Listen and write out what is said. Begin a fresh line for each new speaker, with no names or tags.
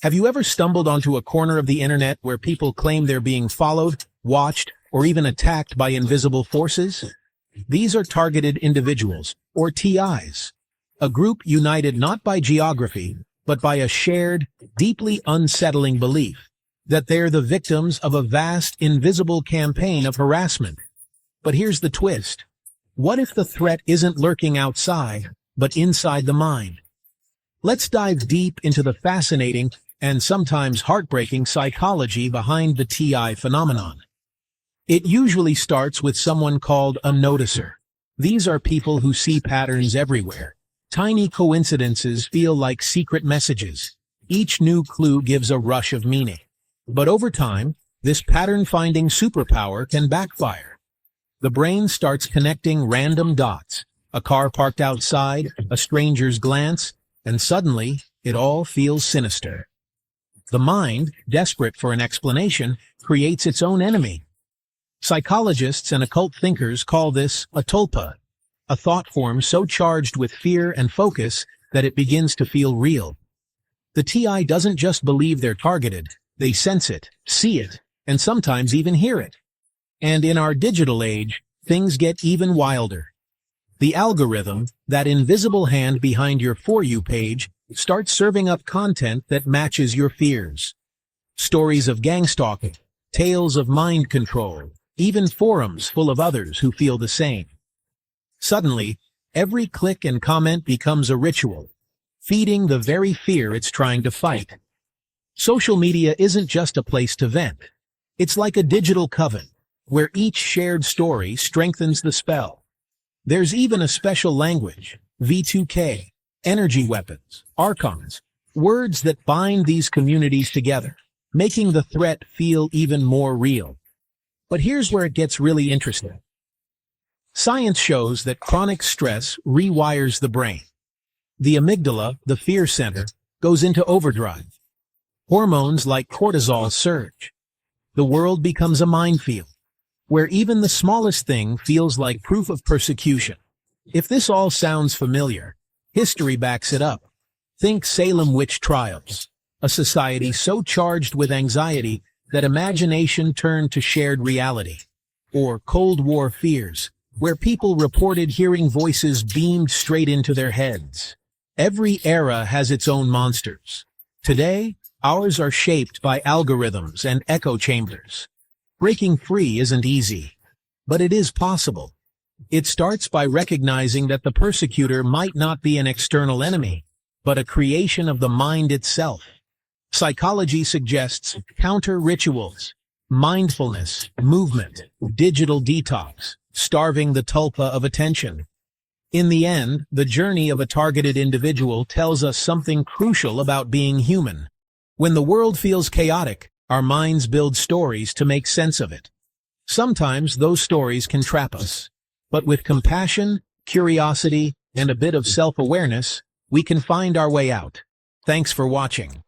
Have you ever stumbled onto a corner of the internet where people claim they're being followed, watched, or even attacked by invisible forces? These are targeted individuals, or TIs, a group united not by geography, but by a shared, deeply unsettling belief that they're the victims of a vast, invisible campaign of harassment. But here's the twist. What if the threat isn't lurking outside, but inside the mind? Let's dive deep into the fascinating and sometimes heartbreaking psychology behind the TI phenomenon. It usually starts with someone called a noticer. These are people who see patterns everywhere. Tiny coincidences feel like secret messages. Each new clue gives a rush of meaning. But over time, this pattern-finding superpower can backfire. The brain starts connecting random dots. A car parked outside, a stranger's glance, and suddenly, it all feels sinister. The mind, desperate for an explanation, creates its own enemy. Psychologists and occult thinkers call this a tulpa, a thought form so charged with fear and focus that it begins to feel real. The TI doesn't just believe they're targeted, they sense it, see it, and sometimes even hear it. And in our digital age, things get even wilder. The algorithm, that invisible hand behind your For You page, starts serving up content that matches your fears. Stories of gang stalking, tales of mind control, even forums full of others who feel the same. Suddenly, every click and comment becomes a ritual, feeding the very fear it's trying to fight. Social media isn't just a place to vent. It's like a digital coven, where each shared story strengthens the spell. There's even a special language, V2K, energy weapons, archons, words that bind these communities together, making the threat feel even more real. But here's where it gets really interesting. Science shows that chronic stress rewires the brain. The amygdala, the fear center, goes into overdrive. Hormones like cortisol surge. The world becomes a minefield, where even the smallest thing feels like proof of persecution. If this all sounds familiar, history backs it up. Think Salem witch trials, a society so charged with anxiety that imagination turned to shared reality. Or Cold War fears, where people reported hearing voices beamed straight into their heads. Every era has its own monsters. Today, ours are shaped by algorithms and echo chambers. Breaking free isn't easy, but it is possible. It starts by recognizing that the persecutor might not be an external enemy, but a creation of the mind itself. Psychology suggests counter-rituals, mindfulness, movement, digital detox, starving the tulpa of attention. In the end, the journey of a targeted individual tells us something crucial about being human. When the world feels chaotic, our minds build stories to make sense of it. Sometimes those stories can trap us. But with compassion, curiosity, and a bit of self-awareness, we can find our way out. Thanks for watching.